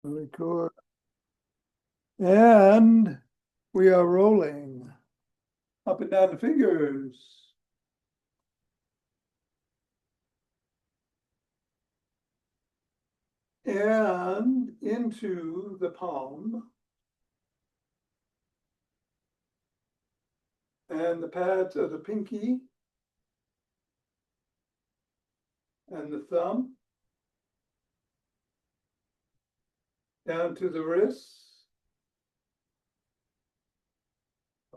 Record. And we are rolling up and down the fingers. And into the palm. And the pads of the pinky. And the thumb. Down to the wrists.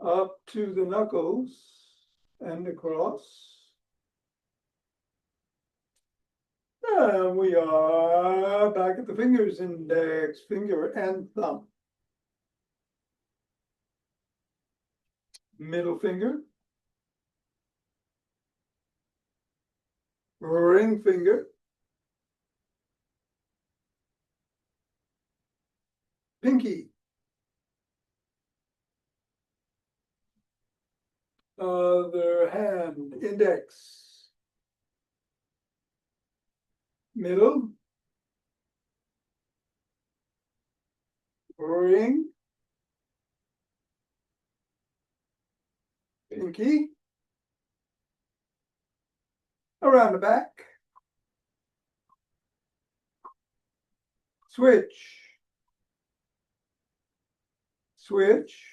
Up to the knuckles and across. And we are back at the fingers, index finger and thumb. Middle finger. Ring finger. Pinky. Other hand, index. Middle. Ring. Pinky. Around the back. Switch. Switch.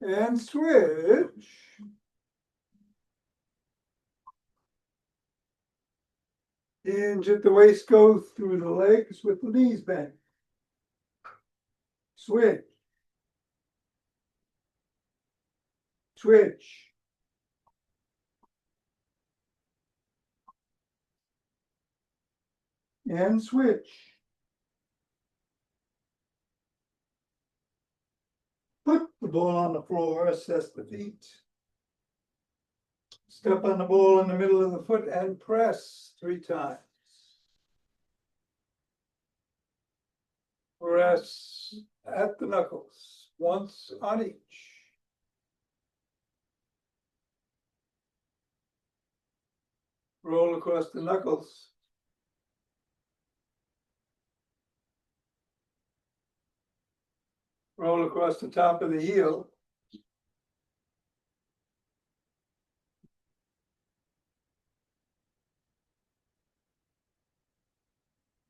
And switch. Hinge at the waist, go through the legs with the knees bent. Switch. Switch. And switch. Put the ball on the floor, assess the feet. Step on the ball in the middle of the foot and press 3 times. Press at the knuckles, once on each. Roll across the knuckles. Roll across the top of the heel.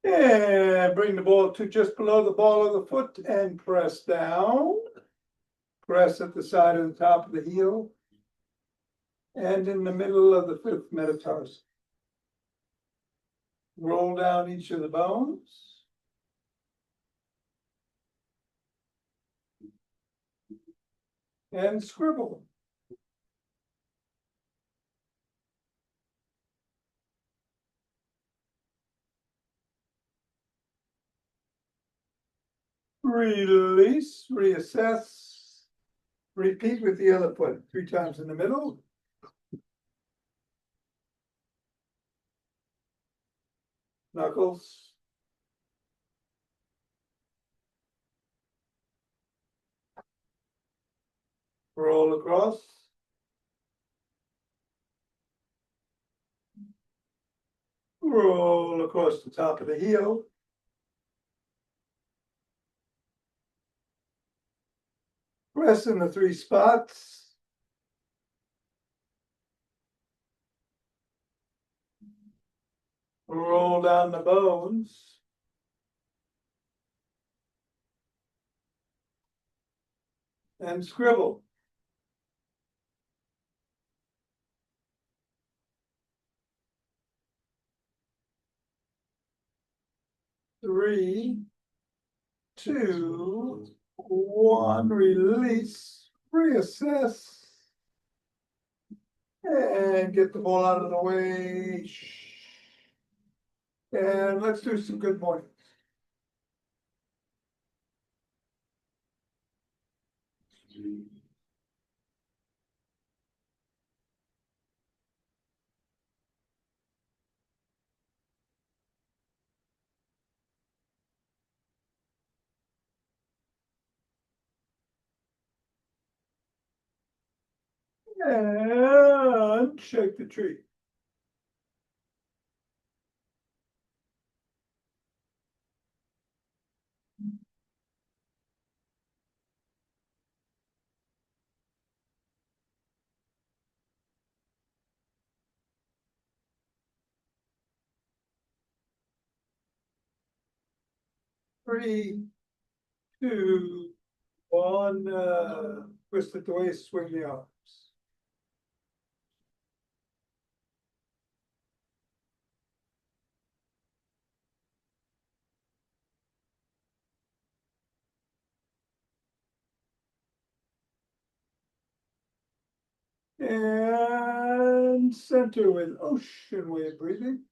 And bring the ball to just below the ball of the foot and press down. Press at the side of the top of the heel. And in the middle of the 5th metatarsal. Roll down each of the bones. And scribble. Release, reassess, repeat with the other foot 3 times in the middle. Knuckles. Roll across. Roll across the top of the heel. Press in the 3 spots. Roll down the bones. And scribble. Three, 2, 1, release, reassess, and get the ball out of the way. And let's do some good mornings. And shake the tree. 3, 2, 1, twist at the waist, swing the arms. And center with ocean wave breathing.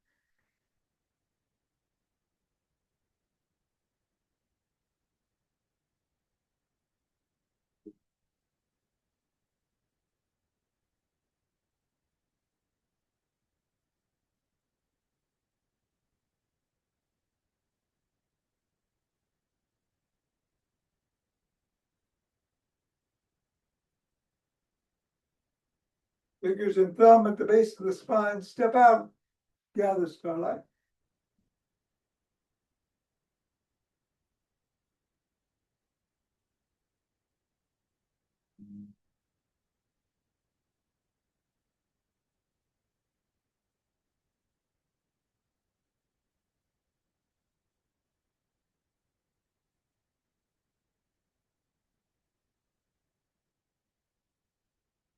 Fingers and thumb at the base of the spine, step out, gather starlight.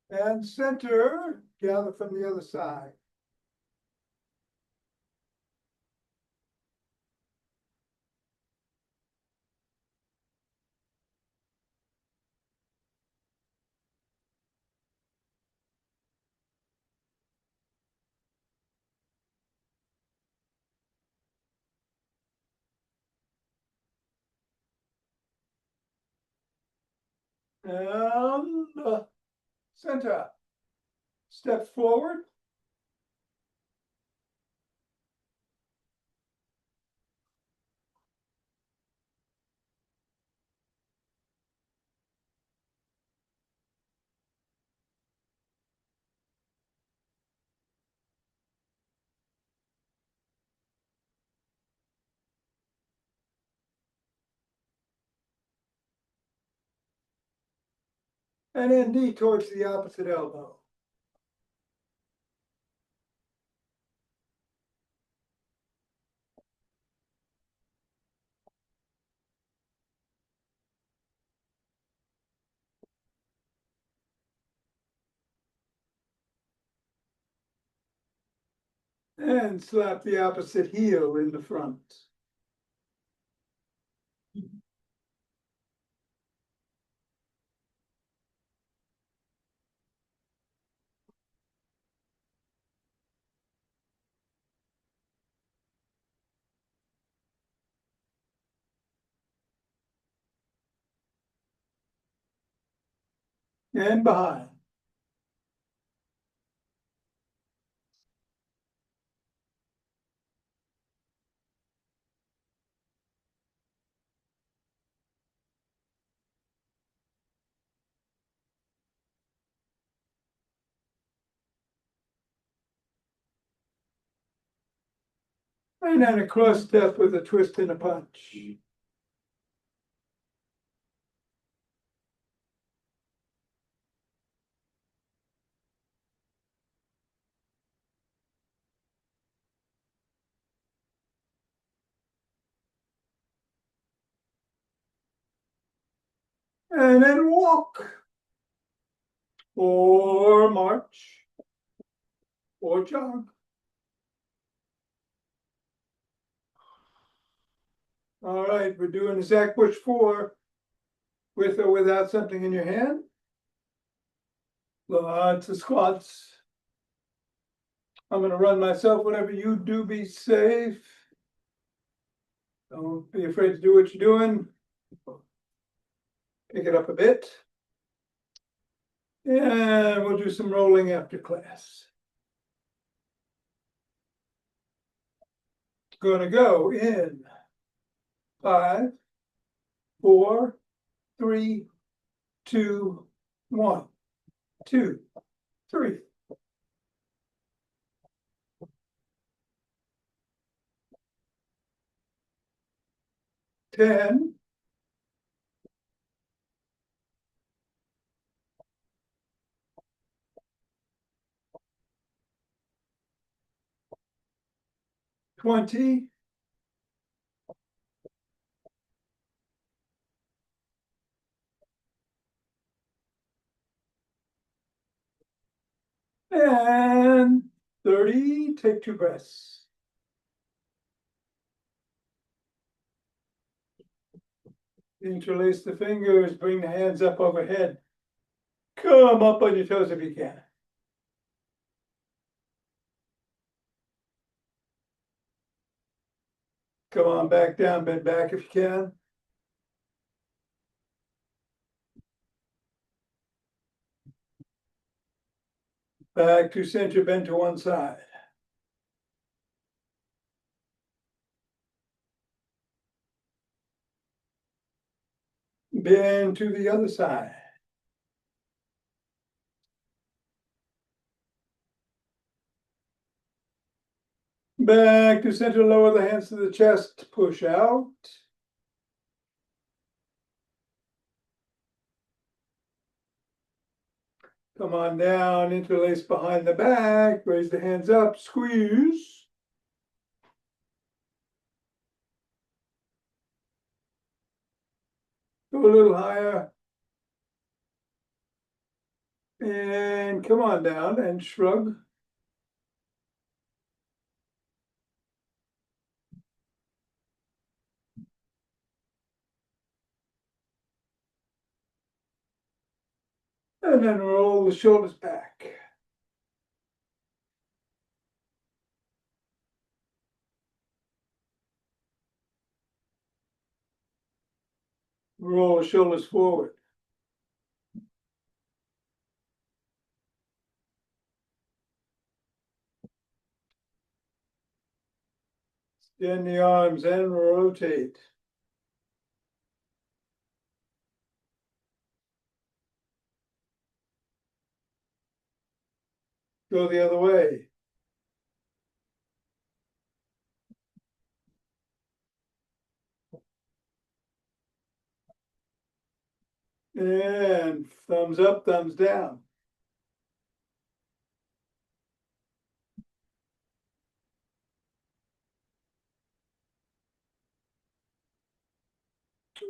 And center, gather from the other side. And center, step forward. And then knee towards the opposite elbow. And slap the opposite heel in the front. And behind. And then a cross step with a twist and a punch. And then walk. Or march. Or jog. All right, we're doing Zach Bush 4 with or without something in your hand. Lots of squats. I'm gonna run myself. Whatever you do, be safe. Don't be afraid to do what you're doing. Pick it up a bit. And we'll do some rolling after class. Gonna go in 5, 4, 3, 2, 1, 2, 3. 10. 20. And 30, take 2 breaths. Interlace the fingers, bring the hands up overhead. Come up on your toes if you can. Come on back down, bend back if you can. Back to center, bend to one side. Bend to the other side. Back to center, lower the hands to the chest, push out. Come on down, interlace behind the back, raise the hands up, squeeze. Go a little higher. And come on down and shrug. And then roll the shoulders back. Roll the shoulders forward. Extend the arms and rotate. Go the other way. And thumbs up, thumbs down.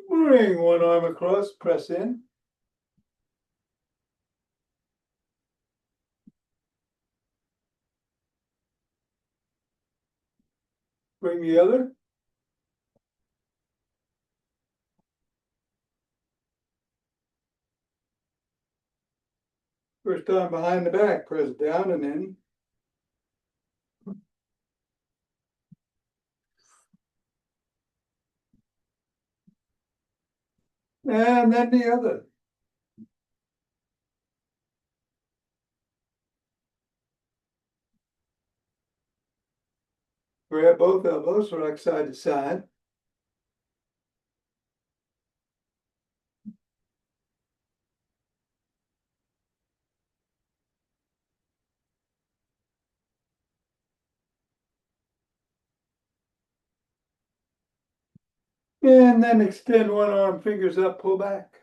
Bring one arm across, press in. Bring the other. First time behind the back, press down and in. And then the other. Grab both elbows, rock side to side. And then extend one arm, fingers up, pull back.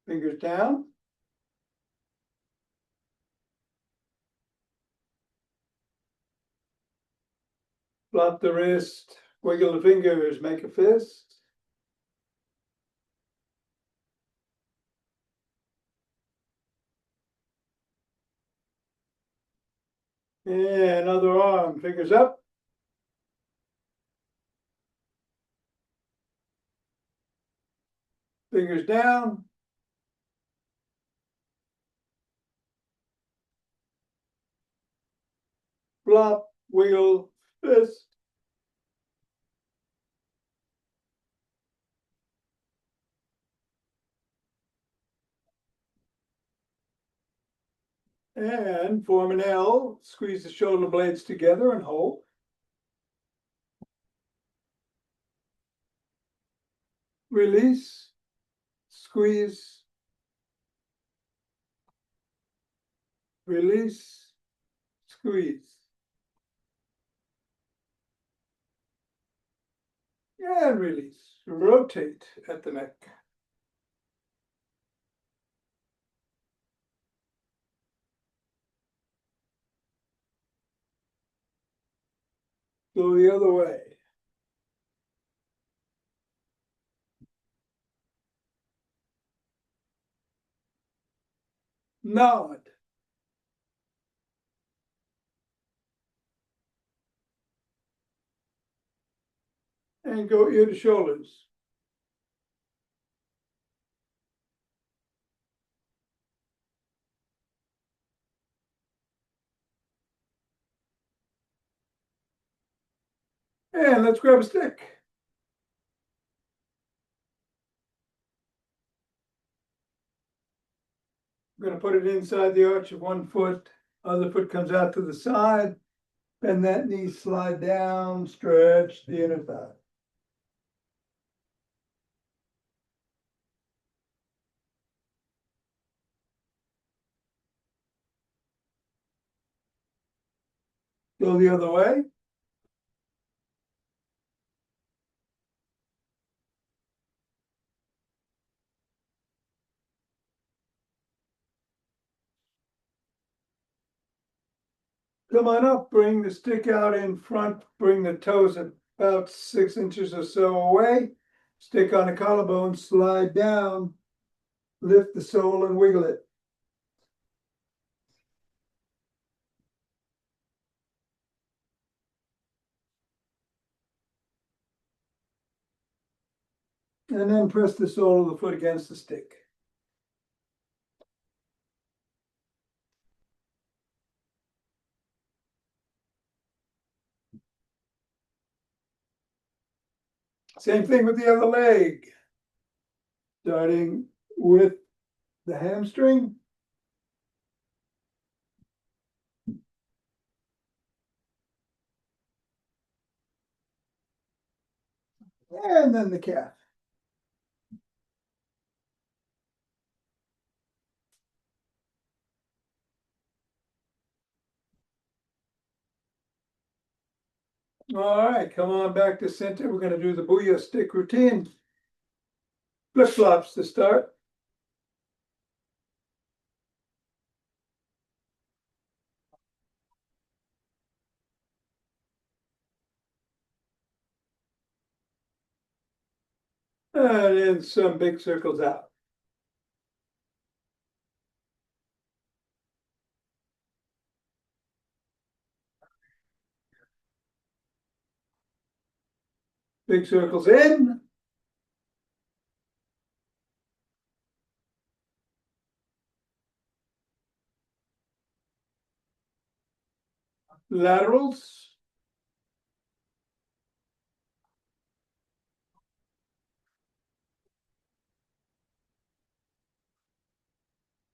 Fingers down. Flop the wrist, wiggle the fingers, make a fist. And other arm, fingers up. Fingers down. Flop, wiggle, fist. And form an L, squeeze the shoulder blades together and hold. Release, squeeze, release, squeeze. And release. Rotate at the neck. Go the other way. nod. And go ear to shoulders. And let's grab a stick. I'm going to put it inside the arch of one foot. Other foot comes out to the side. Bend that knee, slide down, stretch the inner thigh. Go the other way. Come on up, bring the stick out in front, bring the toes about 6 inches or so away. Stick on the collarbone, slide down, lift the sole and wiggle it. And then press the sole of the foot against the stick. Same thing with the other leg. Starting with the hamstring. And then the calf. All right, come on back to center. We're going to do the booyah stick routine. Flip flops to start. And then some big circles out. Big circles in. Laterals.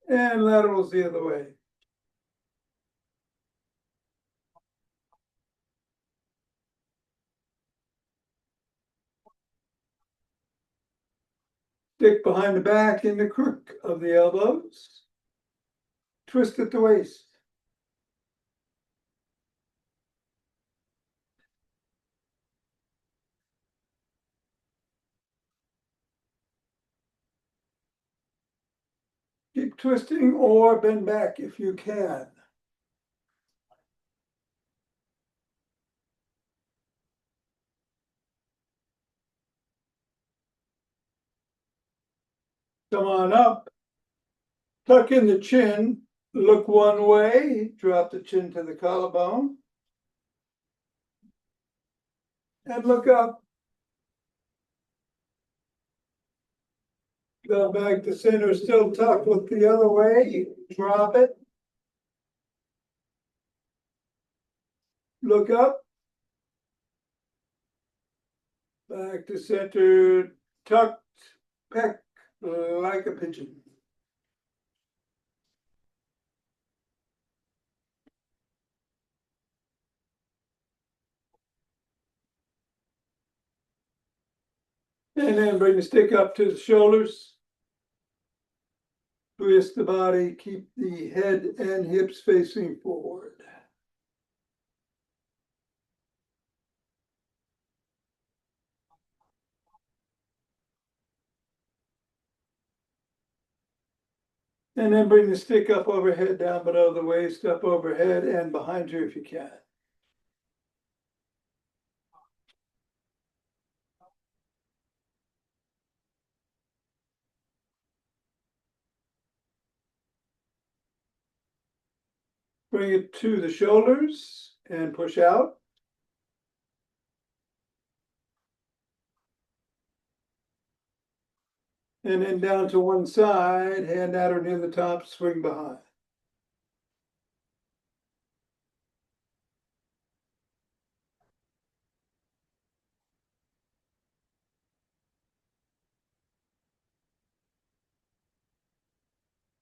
And laterals the other way. Stick behind the back in the crook of the elbows. Twist at the waist. Keep twisting or bend back if you can. Come on up. Tuck in the chin. Look one way. Drop the chin to the collarbone. And look up. Go back to center, still tuck. Look the other way. Drop it. Look up. Back to center. Tucked. Peck like a pigeon. And then bring the stick up to the shoulders. Twist the body, keep the head and hips facing forward. And then bring the stick up overhead, down below the waist, up overhead and behind you if you can. Bring it to the shoulders and push out. And then down to one side, hand at or near the top, swing behind.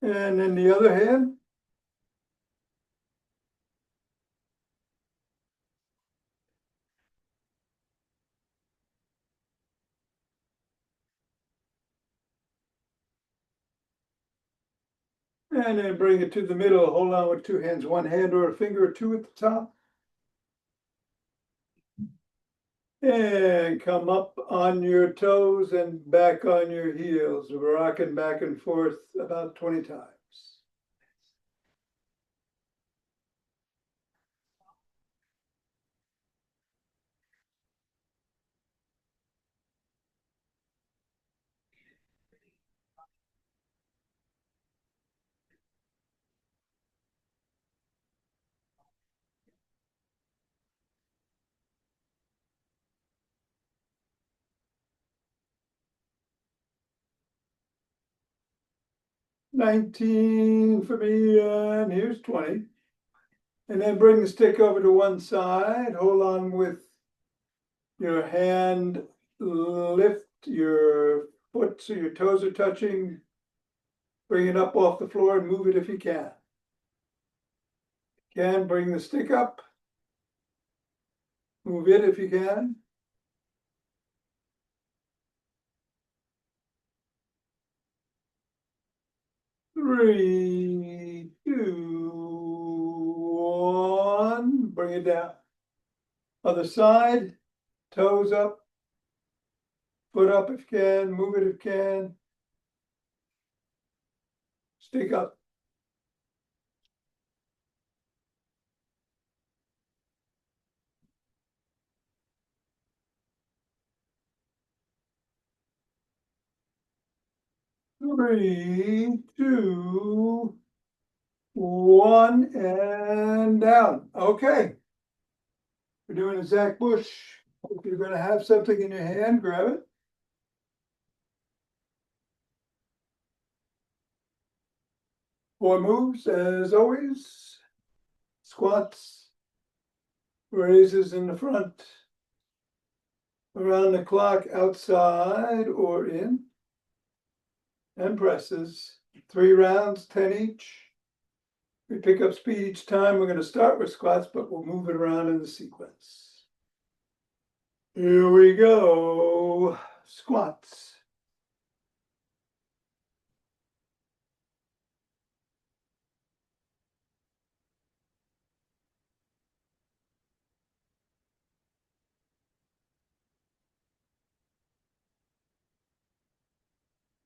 And then the other hand. And then bring it to the middle, hold on with two hands, one hand or a finger or two at the top. And come up on your toes and back on your heels, rocking back and forth about 20 times. $19 for me, and here's 20. And then bring the stick over to one side, hold on with your hand, lift your foot so your toes are touching. Bring it up off the floor and move it if you can. Bring the stick up. Move it if you can. Three, two, one. Bring it down. Other side, toes up, foot up if you can, move it if you can. Stick up. Three, two, one, and down. Okay. We're doing a Zach Bush. If you're going to have something in your hand, grab it. Four moves, as always. Squats, raises in the front, around the clock, outside or in, and presses. 3 rounds, 10 each. We pick up speed each time. We're going to start with squats, but we'll move it around in the sequence. Here we go. Squats.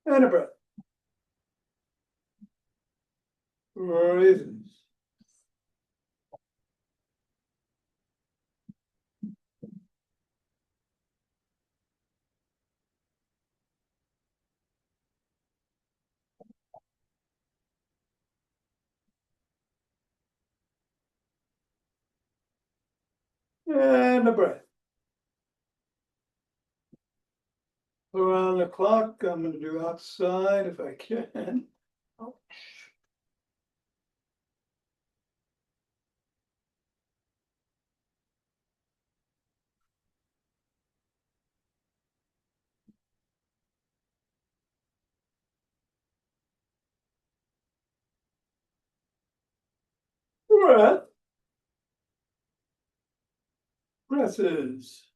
And a breath. Raises. And a breath. Around the clock, I'm going to do outside if I can. Ouch. Breath. Presses.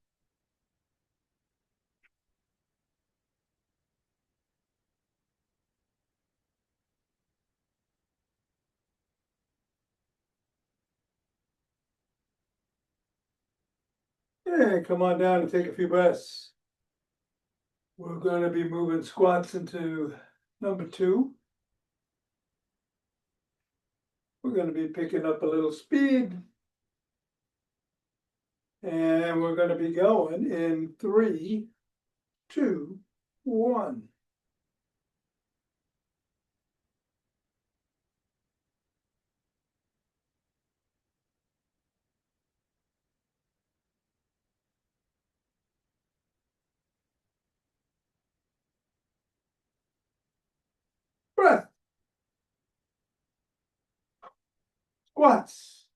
And come on down and take a few breaths. We're going to be moving squats into number 2. We're going to be picking up a little speed. And we're going to be going in 3, 2, 1. Squats.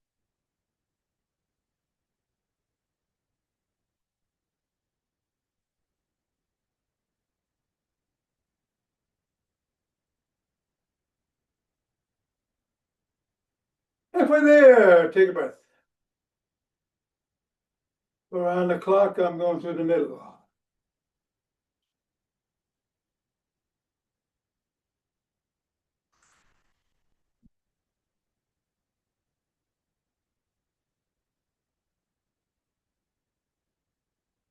Halfway there, take a breath. Around the clock, I'm going through the middle.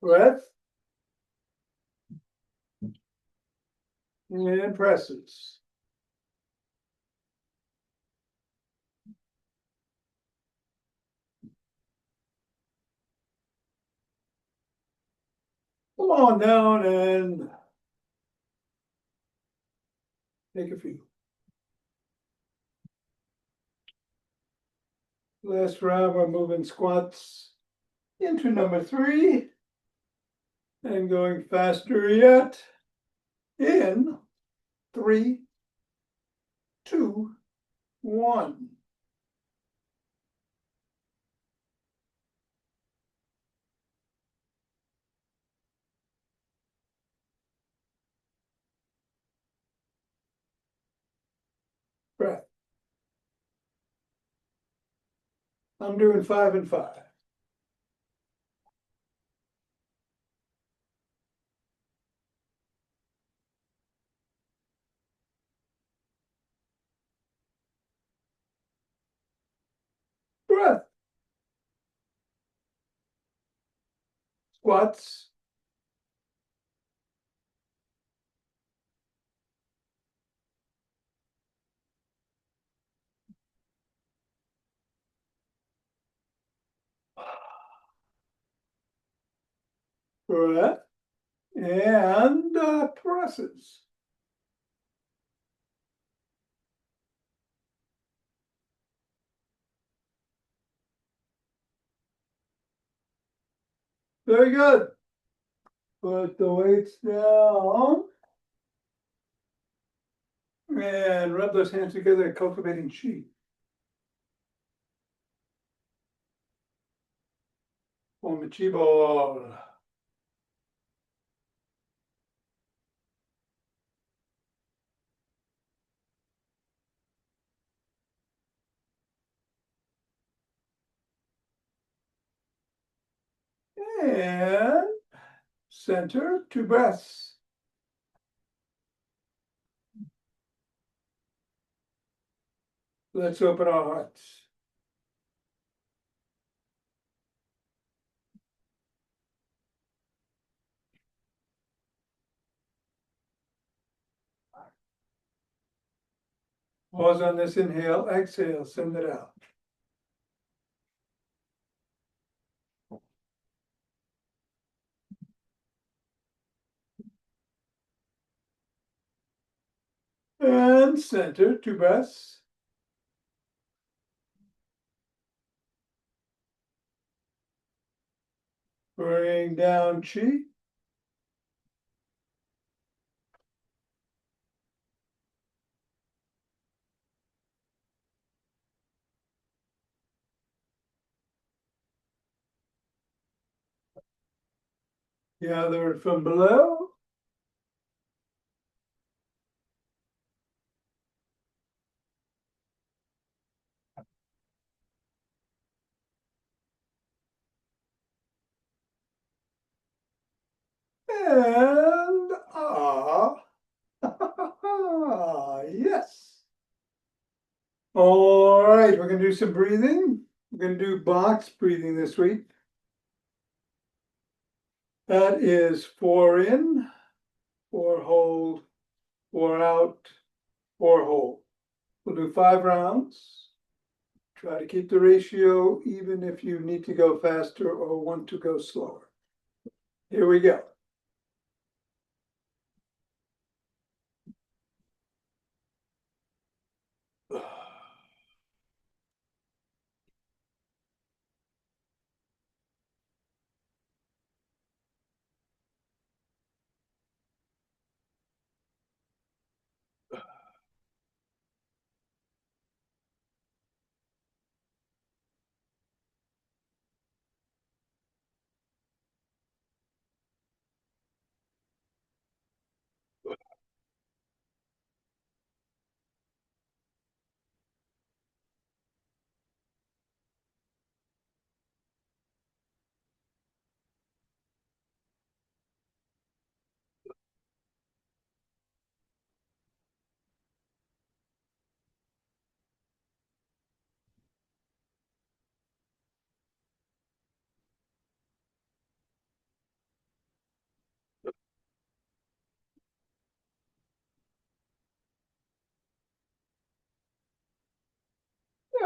Breath. And presses. Come on down and take a few. Last round, we're moving squats into number 3 and going faster yet in 3, 2, 1. Breath. I'm doing 5 and 5. Breath. Squats. Breath. And presses. Very good. Put the weights down. And rub those hands together, cultivating chi. Form a chi ball. And center, 2 breaths. Let's open our hearts. Pause on this inhale, exhale, send it out. And center, 2 breaths. Bring down chi. Gather it from below. And yes. All right, we're gonna do some breathing. We're gonna do box breathing this week. That is 4 in, 4 hold, 4 out, 4 hold. We'll do 5 rounds. Try to keep the ratio even if you need to go faster or want to go slower. Here we go.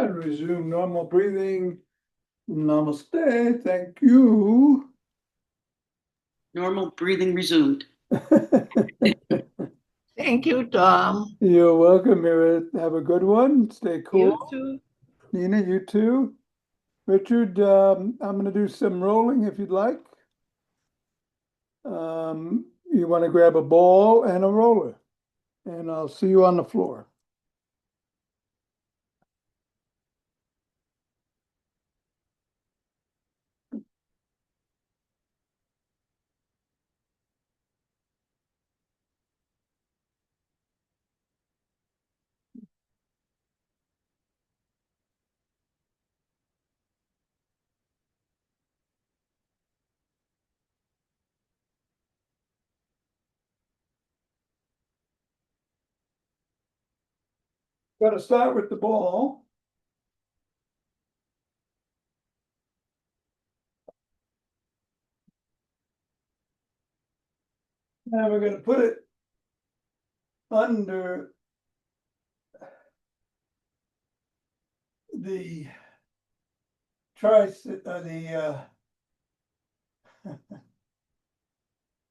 And resume normal breathing. Namaste, thank you. Normal breathing resumed. Thank you, Thom. You're welcome, Mira. Have a good one. Stay cool. You too. Nina, you too. Richard, I'm going to do some rolling if you'd like. You want to grab a ball and a roller, and I'll see you on the floor. Got to start with the ball. Now we're going to put it under the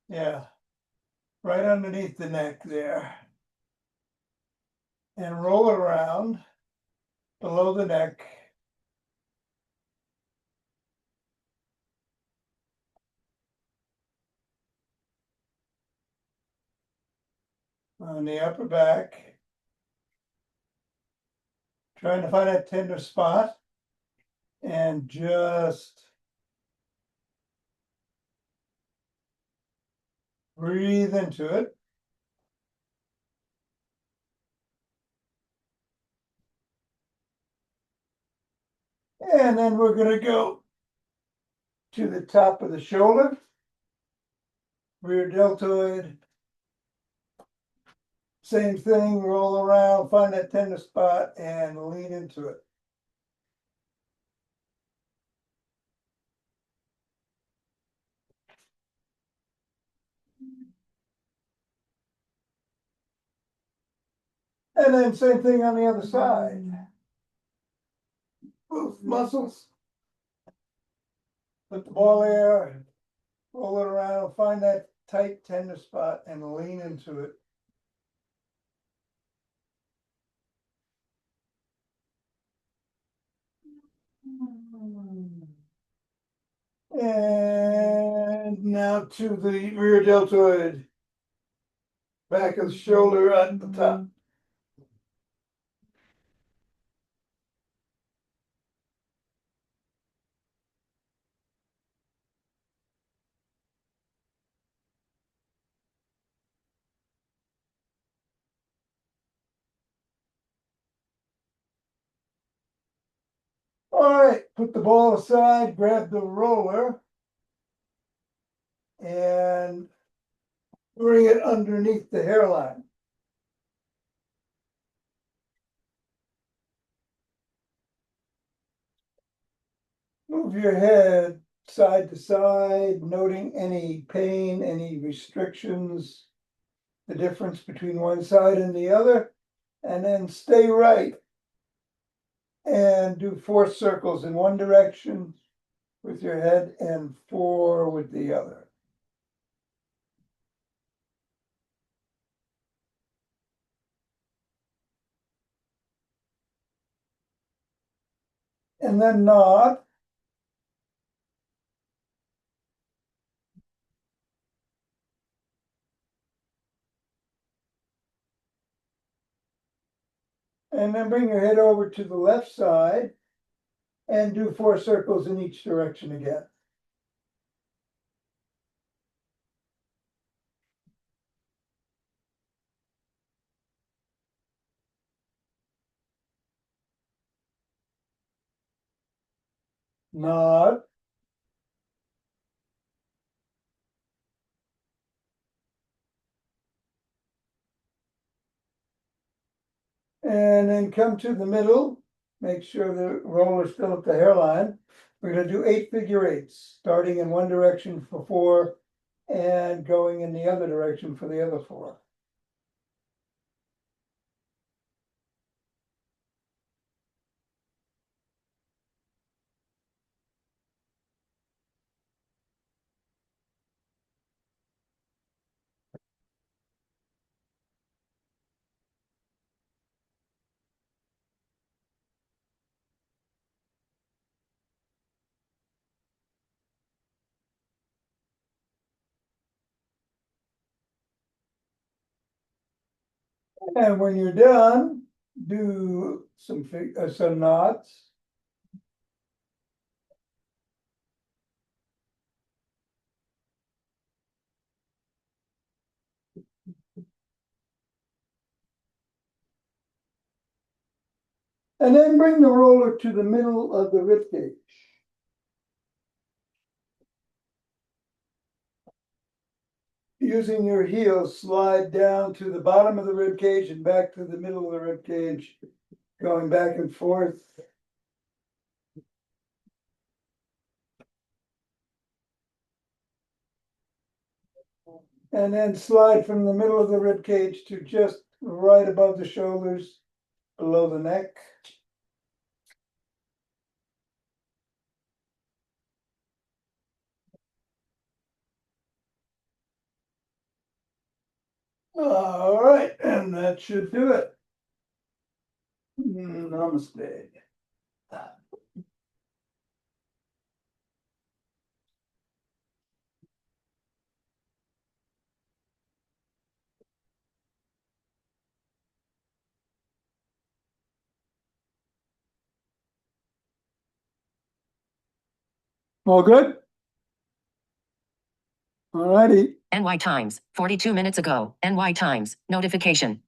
yeah, right underneath the neck there. And roll it around below the neck. On the upper back. Trying to find that tender spot. And just breathe into it. And then we're going to go to the top of the shoulder, rear deltoid. Same thing, roll around, find that tender spot and lean into it. And then same thing on the other side. Both muscles. Put the ball there, roll it around, find that tight tender spot and lean into it. And now to the rear deltoid. Back of the shoulder at the top. All right, put the ball aside, grab the roller, and bring it underneath the hairline. Move your head side to side, noting any pain, any restrictions, the difference between one side and the other, and then stay right. And do 4 circles in one direction with your head and 4 with the other. And then nod. And then bring your head over to the left side and do 4 circles in each direction again. Nod. And then come to the middle. Make sure the roller is still at the hairline. We're going to do 8 figure eights, starting in one direction for 4 and going in the other direction for the other 4. And when you're done, do some knots. And then bring the roller to the middle of the rib cage. Using your heel, slide down to the bottom of the rib cage and back to the middle of the rib cage, going back and forth. And then slide from the middle of the rib cage to just right above the shoulders, below the neck. All right, and that should do it. Namaste. All good? All righty. NY Times, 42 minutes ago. NY Times, notification.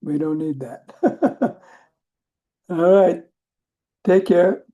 We don't need that. All right. Take care.